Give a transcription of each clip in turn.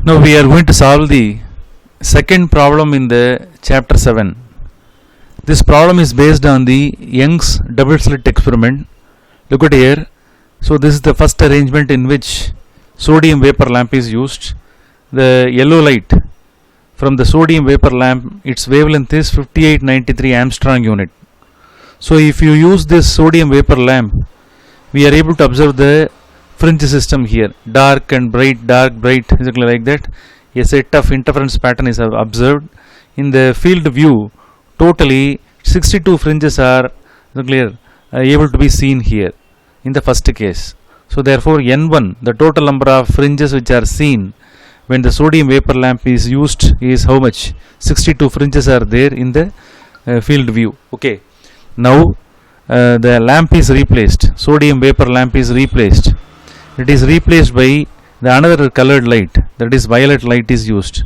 Now we are going to solve the second problem in the chapter 7. This problem is based on the Young's double slit experiment. Look at here. So this is the first arrangement in which sodium vapor lamp is used. The yellow light from the sodium vapor lamp, its wavelength is 5893 Armstrong unit. So if you use this sodium vapor lamp, we are able to observe the fringe system here, dark, bright, exactly like that. A set of interference pattern is observed. In the field view, totally 62 fringes are able to be seen here in the first case. So therefore N1, the total number of fringes which are seen when the sodium vapor lamp is used is how much? 62 fringes are there in the field view. Okay. Now the lamp is replaced. Sodium vapor lamp is replaced. It is replaced by the another colored light, that is violet light is used.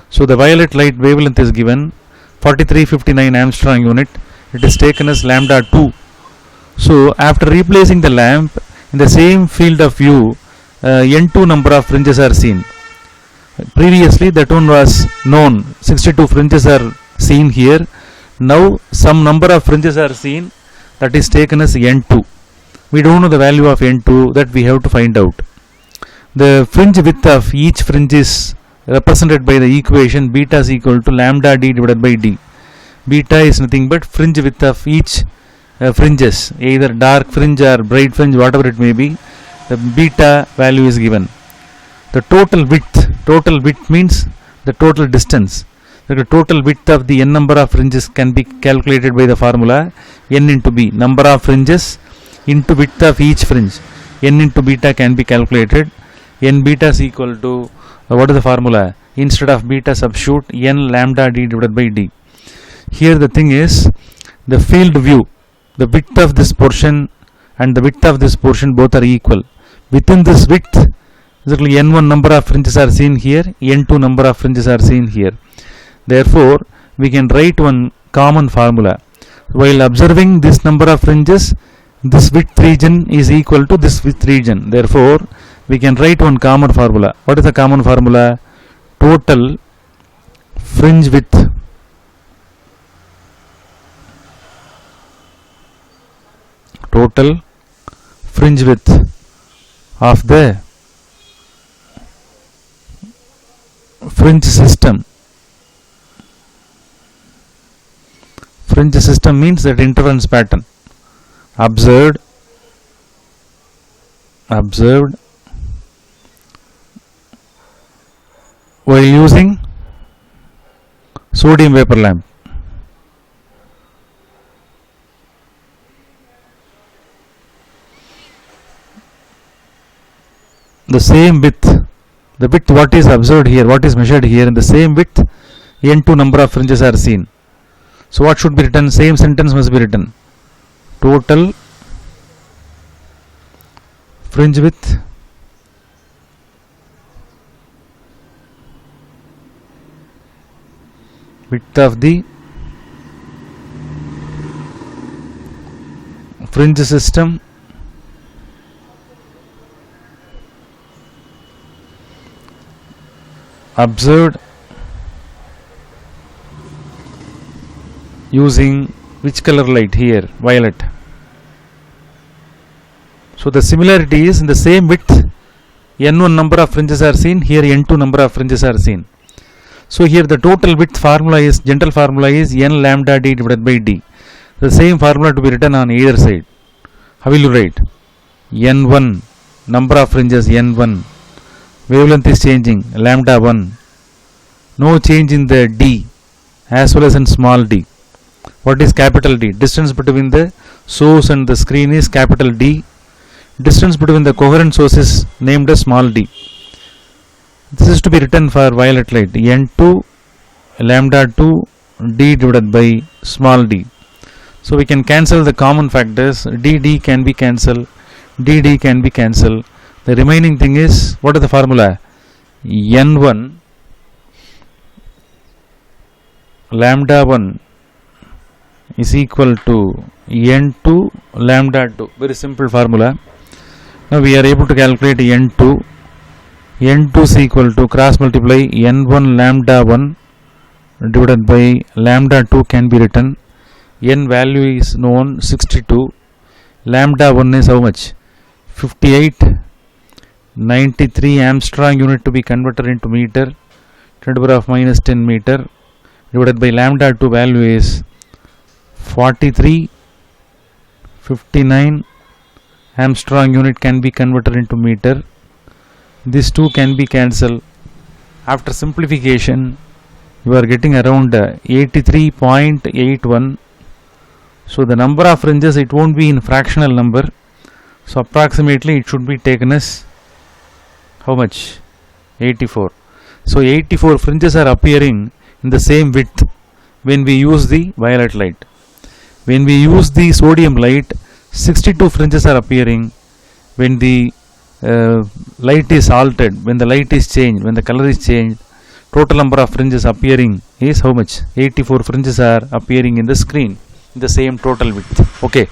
So the violet light wavelength is given 4359 Armstrong unit. It is taken as lambda 2. So after replacing the lamp in the same field of view, N2 number of fringes are seen. Previously that one was known, 62 fringes are seen here. Now some number of fringes are seen, that is taken as N2. We don't know the value of N2, that we have to find out. The fringe width of each fringe is represented by the equation beta is equal to lambda d divided by d. Beta is nothing but fringe width of each fringes, either dark fringe or bright fringe, whatever it may be. The beta value is given. The total width means the total distance. The total width of the n number of fringes can be calculated by the formula n into b, number of fringes into width of each fringe. N into beta can be calculated. N beta is equal to what is the formula? Instead of beta substitute n lambda d divided by d. Here the thing is the field view, the width of this portion and the width of this portion both are equal. Within this width, exactly n1 number of fringes are seen here, n2 number of fringes are seen here. Therefore, we can write one common formula. While observing this number of fringes, this width region is equal to this width region. Therefore, we can write one common formula. What is the common formula? Total fringe width of the fringe system. Fringe system means that interference pattern observed while using sodium vapor lamp. The same width, the width what is observed here, what is measured here, in the same width n2 number of fringes are seen. So what should be written? Same sentence must be written. Total fringe width of the fringe system observed using which color light here? Violet. So the similarity is in the same width n1 number of fringes are seen, here n2 number of fringes are seen. So here the total width formula is, general formula is n lambda d divided by d. The same formula to be written on either side. How will you write? n1 number of fringes n1, wavelength is changing lambda 1, no change in the d as well as in small d. What is capital D? Distance between the source and the screen is capital D. Distance between the coherent source is named as small d. This is to be written for violet light, n2 lambda 2 d divided by small d. So we can cancel the common factors. d can be cancelled, dd can be cancelled. The remaining thing is, what is the formula? n1 lambda 1 is equal to n2 lambda 2. Very simple formula. Now we are able to calculate n2 n2 is equal to cross multiply n1 lambda 1 divided by lambda 2 can be written. N value is known 62. Lambda 1 is how much? 58. 93 Armstrong unit to be converted into meter, 10 to the power of minus 10 meter, divided by lambda 2 value is 43. 59 Armstrong unit can be converted into meter. These two can be cancelled. After simplification, you are getting around 83.81. So the number of fringes, it won't be in fractional number. So approximately it should be taken as how much? 84. So 84 fringes are appearing in the same width when we use the violet light. When we use the sodium light, 62 fringes are appearing. When the light is altered, when the light is changed, when the color is changed, total number of fringes appearing is how much? 84 fringes are appearing in the screen in the same total width. Okay.